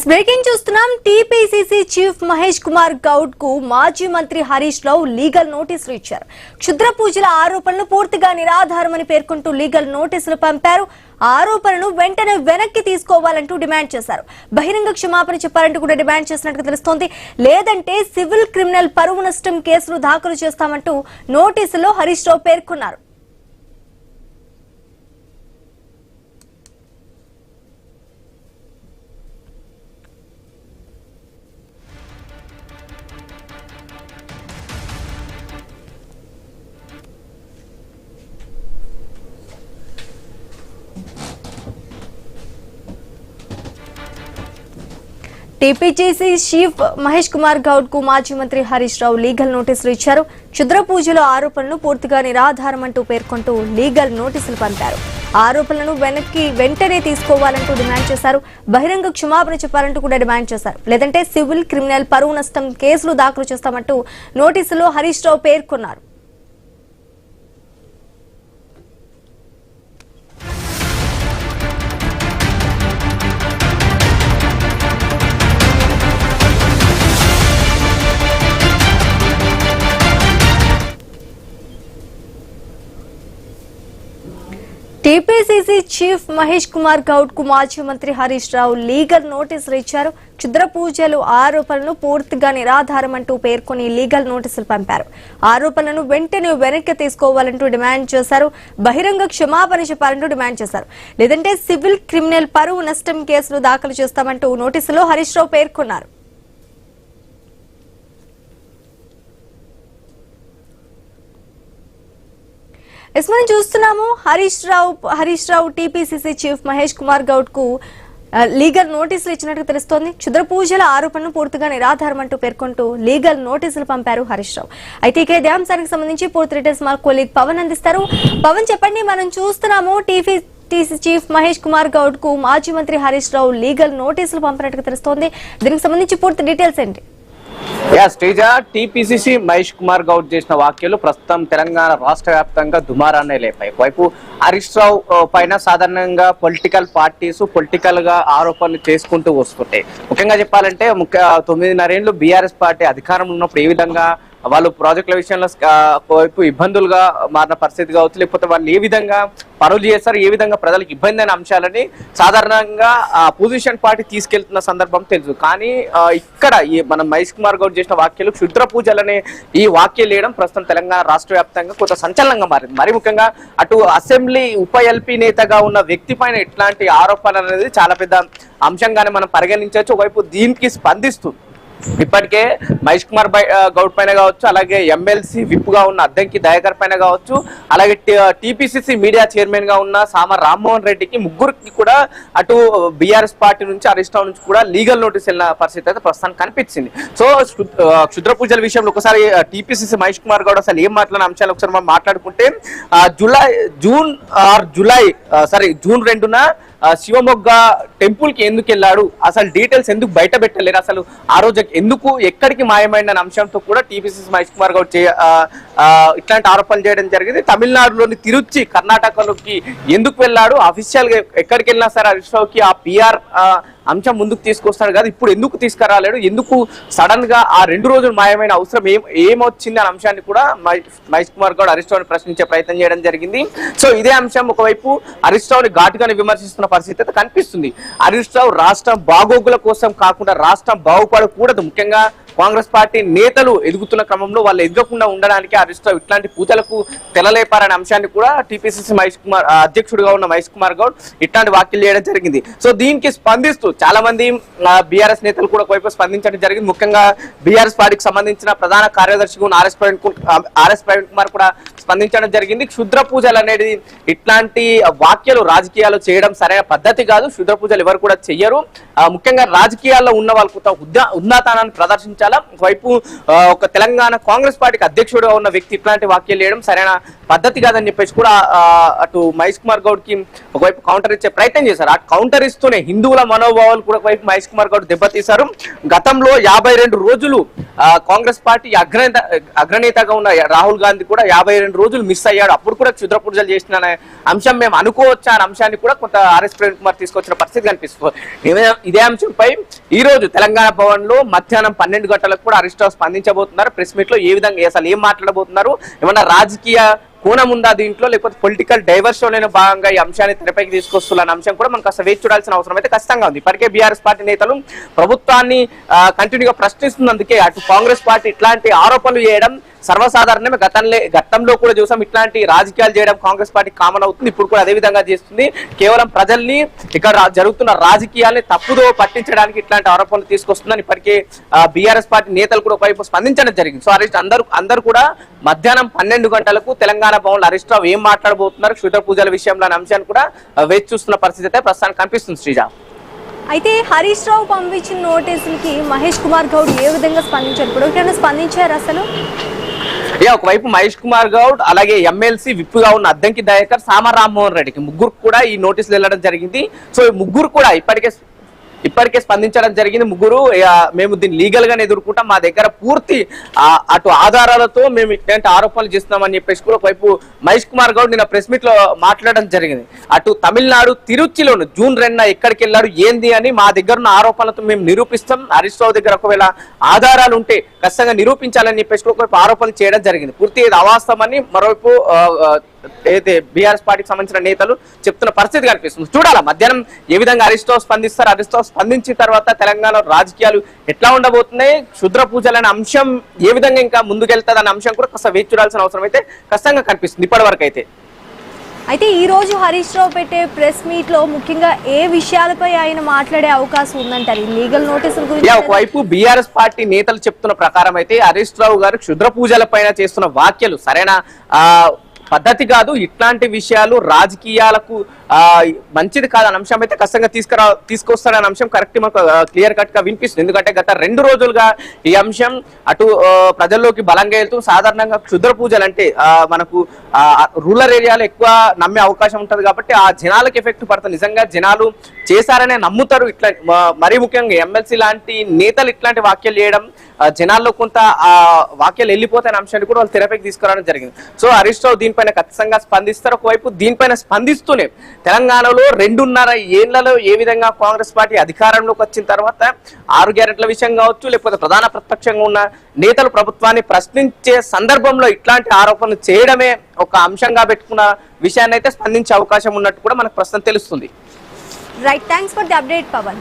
Breaking చూస్తున్నాం. TPCC chief Mahesh Kumar Goud కు మాజీ మంత్రి హరీష్ రావు లీగల్ నోటీసులు ఇచ్చారు. క్షుద్ర పూజల ఆరోపణలు పూర్తిగా నిరాధారమని పేర్కొంటూ లీగల్ నోటీసులు పంపారు. ఆరోపణలు వెంటనే వెనక్కి తీసుకోవాలంటూ డిమాండ్ చేశారు. బహిరంగ క్షమాపణ చెప్పాలంటూ కూడా డిమాండ్ చేసినట్టు తెలుస్తోంది. లేదంటే సివిల్ క్రిమినల్ పరువు నష్టం కేసులు దాఖలు చేస్తామంటూ నోటీసులో హరీష్ రావు పేర్కొన్నారు. టీపీసీసీ చీఫ్ మహేష్ కుమార్ గౌడ్ కు మాజీ మంత్రి హరీష్ రావు లీగల్ నోటీసులు ఇచ్చారు. క్షుద్ర పూజల ఆరోపణలు పూర్తిగా నిరాధారమంటూ పేర్కొంటూ లీగల్ నోటీసులు పంపారు. ఆరోపణలను వెంటనే తీసుకోవాలంటూ డిమాండ్ చేశారు. బహిరంగ క్షమాపణ చెప్పాలంటూ కూడా డిమాండ్ చేశారు. లేదంటే సివిల్ క్రిమినల్ పరువు నష్టం కేసులు దాఖలు చేస్తామంటూ నోటీసులో హరీష్ రావు పేర్కొన్నారు. టీపీసీసీ చీఫ్ మహేష్ కుమార్ గౌడ్ కు మాజీ మంత్రి హరీష్ రావు లీగల్ నోటీసులు ఇచ్చారు. క్షుద్ర పూజలు ఆరోపణలు పూర్తిగా నిరాధారమంటూ పేర్కొని లీగల్ నోటీసులు పంపారు. ఆరోపణలను వెంటనే వెనక్కి తీసుకోవాలంటూ డిమాండ్ చేశారు. బహిరంగ క్షమాపణ చెప్పాలంటూ డిమాండ్ చేశారు. లేదంటే సివిల్ క్రిమినల్ పరువు నష్టం కేసులు దాఖలు చేస్తామంటూ నోటీసులో హరీష్ రావు పేర్కొన్నారు. మనం చూస్తున్నాము. హరీష్ రావు టీపీసీసీ చీఫ్ మహేష్ కుమార్ గౌడ్ కు లీగల్ నోటీసులు ఇచ్చినట్టు తెలుస్తోంది. క్షుద్ర పూజల ఆరోపణను పూర్తిగా నిరాధారమంటూ పేర్కొంటూ లీగల్ నోటీసులు పంపారు హరీష్ రావు. అయితే ఇదే అంశానికి సంబంధించి పూర్తి డీటెయిల్స్ మా కొలీగ్ పవన్ అందిస్తారు. పవన్, చెప్పండి. మనం చూస్తున్నాము టీపీసీసీ చీఫ్ మహేష్ కుమార్ గౌడ్ కు మాజీ మంత్రి హరీష్ రావు లీగల్ నోటీసులు పంపినట్టు తెలుస్తోంది. దీనికి సంబంధించి పూర్తి డీటెయిల్స్ ఏంటి? టీపీసీసీ మహేష్ కుమార్ గౌడ్ చేసిన వ్యాఖ్యలు ప్రస్తుతం తెలంగాణ రాష్ట్ర వ్యాప్తంగా దుమారాన్ని లేపాయి. వైపు హరీష్ రావు పైన సాధారణంగా పొలిటికల్ పార్టీస్ పొలిటికల్ గా ఆరోపణలు చేసుకుంటూ వస్తుంటాయి. ముఖ్యంగా చెప్పాలంటే 9.5 ఏళ్లు బీఆర్ఎస్ పార్టీ అధికారంలో ఉన్నప్పుడు ఏ విధంగా వాళ్ళు ప్రాజెక్టుల విషయంలో వైపు ఇబ్బందులుగా మారిన పరిస్థితి కావచ్చు, లేకపోతే వాళ్ళు ఏ విధంగా పనులు చేస్తారు, ఏ విధంగా ప్రజలకు ఇబ్బంది అయిన అంశాలని సాధారణంగా అపోజిషన్ పార్టీ తీసుకెళ్తున్న సందర్భం తెలుసు. కానీ ఇక్కడ మనం మహేష్ కుమార్ గౌడ్ చేసిన వ్యాఖ్యలు క్షుద్ర పూజలనే ఈ వ్యాఖ్యలు వేయడం ప్రస్తుతం తెలంగాణ రాష్ట్ర వ్యాప్తంగా కొంత సంచలనంగా మారింది. మరి ముఖ్యంగా అటు అసెంబ్లీ ఉప ఎల్పీ నేతగా ఉన్న వ్యక్తి పైన ఇట్లాంటి ఆరోపణలు అనేది చాలా పెద్ద అంశంగానే మనం పరిగణించవచ్చు. ఒకవైపు దీనికి స్పందిస్తూ ఇప్పటికే మహేష్ కుమార్ గౌడ్ పైన కావచ్చు, అలాగే ఎమ్మెల్సీ విప్ గా ఉన్న అద్దంకి దయాకర్ పైన కావచ్చు, అలాగే టీపీసీసీ మీడియా చైర్మన్ గా ఉన్న సామ రామ్మోహన్ రెడ్డికి ముగ్గురికి కూడా అటు బీఆర్ఎస్ పార్టీ నుంచి హరీష్ రావు నుంచి కూడా లీగల్ నోటీస్ వెళ్ళిన పరిస్థితి అయితే ప్రస్తుతానికి కనిపించింది. సో క్షుద్ర పూజల విషయంలో ఒకసారి టీపీసీసీ మహేష్ కుమార్ గౌడ్ అసలు ఏం మాట్లాడిన అంశాలు ఒకసారి మనం మాట్లాడుకుంటే జూన్ 2న శివమొగ్గ టెంపుల్ కి ఎందుకు వెళ్ళాడు, అసలు డీటెయిల్స్ ఎందుకు బయట పెట్టలేరు, అసలు ఆ రోజు ఎందుకు ఎక్కడికి మాయమైన అంశంతో కూడా టీపీసీసీ మహేష్ కుమార్ గౌడ్ ఇట్లాంటి ఆరోపణలు చేయడం జరిగింది. తమిళనాడులోని తిరుచి కర్ణాటకలోకి ఎందుకు వెళ్ళాడు, అఫీషియల్ గా ఎక్కడికి వెళ్ళినా సరే హరీష్ రావుకి ఆ పిఆర్ అంశం ముందుకు తీసుకొస్తాడు కదా, ఇప్పుడు ఎందుకు తీసుకురాలేడు, ఎందుకు సడన్ గా ఆ 2 రోజులు మాయమైన అవసరం ఏమొచ్చింది అనే అంశాన్ని కూడా మహేష్ కుమార్ గౌడ్ హరీష్ రావుని ప్రశ్నించే ప్రయత్నం చేయడం జరిగింది. సో ఇదే అంశం ఒకవైపు హరీష్ రావుని ఘాటుగానే విమర్శిస్తున్న పరిస్థితి అయితే కనిపిస్తుంది. హరీష్ రావు రాష్ట్రం బాగోగుల కోసం కాకుండా రాష్ట్రం బాగుపడకూడదు, ముఖ్యంగా కాంగ్రెస్ పార్టీ నేతలు ఎదుగుతున్న క్రమంలో వాళ్ళు ఎదగకుండా ఉండడానికి హరీష్ రావు ఇట్లాంటి పూజలకు తెలలేపారనే అంశాన్ని కూడా టీపీసీసీ అధ్యక్షుడిగా ఉన్న మహేష్ కుమార్ గౌడ్ ఇట్లాంటి వ్యాఖ్యలు చేయడం జరిగింది. సో దీనికి స్పందిస్తూ చాలా మంది బీఆర్ఎస్ నేతలు కూడా వైపు స్పందించడం జరిగింది. ముఖ్యంగా బీఆర్ఎస్ పార్టీకి సంబంధించిన ప్రధాన కార్యదర్శిగా ఉన్న ఆర్ఎస్ ప్రవీణ్ కుమార్ కూడా స్పందించడం జరిగింది. క్షుద్ర పూజలు అనేది ఇట్లాంటి వ్యాఖ్యలు రాజకీయాలు చేయడం సరైన పద్ధతి కాదు. క్షుద్ర పూజలు ఎవరు కూడా చెయ్యరు. ముఖ్యంగా రాజకీయాల్లో ఉన్న వాళ్ళకు ఉన్నతానాన్ని ప్రదర్శించాలా. ఒకవైపు ఒక తెలంగాణ కాంగ్రెస్ పార్టీకి అధ్యక్షుడుగా ఉన్న వ్యక్తి ఇట్లాంటి వ్యాఖ్యలు చేయడం సరైన పద్ధతి కాదని చెప్పేసి కూడా అటు మహేష్ కుమార్ గౌడ్ కి ఒకవైపు కౌంటర్ ఇచ్చే ప్రయత్నం చేశారు. ఆ కౌంటర్ ఇస్తూనే హిందువుల మనోభావాలు కూడా ఒకవైపు మహేష్ కుమార్ గౌడ్ దెబ్బతీశారు. గతంలో 52 రోజులు కాంగ్రెస్ పార్టీ అగ్రనేతగా ఉన్న రాహుల్ గాంధీ కూడా 52 రోజులు మిస్ అయ్యాడు, అప్పుడు కూడా క్షుద్ర పూజలు చేసిన అంశం మేము అనుకోవచ్చా అనే అంశాన్ని కూడా కొంత ఆర్ఎస్ ప్రవీణ్ కుమార్ తీసుకొచ్చిన పరిస్థితి కనిపిస్తుంది. ఇదే అంశంపై ఈ రోజు తెలంగాణ భవన్ లో మధ్యాహ్నం 12 గంటలకు కూడా హరీష్ రావు స్పందించబోతున్నారు. ప్రెస్ మీట్ లో ఏ విధంగా అసలు ఏం మాట్లాడబోతున్నారు, ఏమన్నా రాజకీయ కోణం ఉందా దీంట్లో, లేకపోతే పొలిటికల్ డైవర్షన్ లో భాగంగా ఈ అంశాన్ని తెరపైకి తీసుకొస్తున్న అంశం కూడా మనకు అసలు వేచి చూడాల్సిన అవసరం అయితే ఖచ్చితంగా ఉంది. ఇప్పటికే బీఆర్ఎస్ పార్టీ నేతలు ప్రభుత్వాన్ని కంటిన్యూగా ప్రశ్నిస్తున్నందుకే అటు కాంగ్రెస్ పార్టీ ఇట్లాంటి ఆరోపణలు చేయడం సర్వసాధారణమే. గతంలో కూడా చూసాం ఇట్లాంటి రాజకీయాలు చేయడం కాంగ్రెస్ పార్టీ కామన్ అవుతుంది, ఇప్పుడు కూడా అదే విధంగా చేస్తుంది. కేవలం ప్రజల్ని ఇక్కడ జరుగుతున్న రాజకీయాల్ని తప్పుదో పట్టించడానికి ఇట్లాంటి ఆరోపణలు తీసుకొస్తుందని ఇప్పటికే బీఆర్ఎస్ పార్టీ నేతలు కూడా ఒకవైపు స్పందించడం జరిగింది. సో హరీష్ అందరూ కూడా మధ్యాహ్నం 12 గంటలకు తెలంగాణ భవన్ హరీష్ రావు ఏం మాట్లాడబోతున్నారు క్షుద్ర పూజల విషయంలో అనే అంశాన్ని కూడా వేచి చూస్తున్న పరిస్థితి అయితే ప్రస్తుతానికి కనిపిస్తుంది. శ్రీజ, అయితే హరీష్ రావు పంపించిన నోటీసులకి మహేష్ కుమార్ గౌడ్ ఏ విధంగా స్పందించారు? ఇప్పుడు స్పందించారు అసలు? ఒకవైపు మహేష్ కుమార్ గౌడ్, అలాగే ఎమ్మెల్సీ విప్పుగా ఉన్న అద్దంకి దయాకర్, సామ రామ్మోహన్ రెడ్డికి ముగ్గురు కూడా ఈ నోటీసులు వెళ్ళడం జరిగింది. సో ఈ ముగ్గురు కూడా ఇప్పటికే స్పందించడం జరిగింది. ముగ్గురు మేము దీన్ని లీగల్ గానే ఎదుర్కొంటాం, మా దగ్గర పూర్తి అటు ఆధారాలతో మేము ఇట్లాంటి ఆరోపణలు చేస్తున్నామని చెప్పేసి కూడా ఒకవైపు మహేష్ కుమార్ గౌడ్ నిన్న ప్రెస్ మీట్ లో మాట్లాడడం జరిగింది. అటు తమిళనాడు తిరుచిలోను జూన్ 2 ఎక్కడికి వెళ్ళారు ఏంది అని మా దగ్గర ఉన్న ఆరోపణలతో మేము నిరూపిస్తాం, హరీష్ రావు దగ్గర ఒకవేళ ఆధారాలు ఉంటే ఖచ్చితంగా నిరూపించాలని చెప్పేసి ఒకవైపు ఆరోపణలు చేయడం జరిగింది. పూర్తి అవాస్తవమని మరోవైపు అయితే బీఆర్ఎస్ పార్టీకి సంబంధించిన నేతలు చెప్తున్న పరిస్థితి కనిపిస్తుంది. చూడాలా మధ్యాహ్నం ఏ విధంగా హరీష్ రావు స్పందిస్తారు, హరీష్ రావు స్పందించిన తర్వాత తెలంగాణ రాజకీయాలు ఎట్లా ఉండబోతున్నాయి, క్షుద్ర పూజలు అనే అంశం ఏ విధంగా ఇంకా ముందుకెళ్తుంది అనే అంశం కూడా కాస్త వేచి చూడాల్సిన అవసరం అయితే ఖచ్చితంగా కనిపిస్తుంది ఇప్పటి వరకు అయితే ఈ రోజు హరీష్ రావు పెట్టే ప్రెస్ మీట్ లో ముఖ్యంగా ఏ విషయాలపై ఆయన మాట్లాడే అవకాశం ఉందంటారు? లీగల్ నోటీసుల గురించి ఒకవైపు బీఆర్ఎస్ పార్టీ నేతలు చెప్తున్న ప్రకారం అయితే హరీష్ రావు గారు క్షుద్ర పూజల పైన చేస్తున్న వ్యాఖ్యలు సరైన పద్ధతి కాదు, ఇట్లాంటి విషయాలు రాజకీయాలకు మంచిది కాదన్న అంశం అయితే ఖచ్చితంగా తీసుకొస్తాడన్న అంశం కరెక్ట్ మనకు క్లియర్ కట్ గా వినిపిస్తుంది. ఎందుకంటే గత 2 రోజులుగా ఈ అంశం అటు ప్రజల్లోకి బలంగా వెళ్తూ సాధారణంగా క్షుద్ర పూజలు అంటే మనకు రూరల్ ఏరియాలో ఎక్కువ నమ్మే అవకాశం ఉంటది కాబట్టి ఆ జనాలకు ఎఫెక్ట్ పడుతుంది. నిజంగా జనాలు చేశారనే నమ్ముతారు. ఇట్లా మరీ ముఖ్యంగా ఎమ్మెల్సీ లాంటి నేతలు ఇట్లాంటి వ్యాఖ్యలు చేయడం జనాల్లో కొంత వ్యాఖ్యలు వెళ్ళిపోతాయనే అంశాన్ని కూడా వాళ్ళు తెరపైకి తీసుకురావడం జరిగింది. సో హరీష్ రావు దీనిపైన ఖచ్చితంగా స్పందిస్తారు. ఒకవైపు దీనిపైన స్పందిస్తూనే తెలంగాణలో 2.5 ఏళ్లలో ఏ విధంగా కాంగ్రెస్ పార్టీ అధికారంలోకి వచ్చిన తర్వాత 6 గ్యారెంట్ల విషయం కావచ్చు, లేకపోతే ప్రధాన ప్రతిపక్షంగా ఉన్న నేతలు ప్రభుత్వాన్ని ప్రశ్నించే సందర్భంలో ఇట్లాంటి ఆరోపణలు చేయడమే ఒక అంశంగా పెట్టుకున్న విషయాన్ని అయితే స్పందించే అవకాశం ఉన్నట్టు కూడా మనకు ప్రస్తుతం తెలుస్తుంది. Right, thanks for the update Pawan.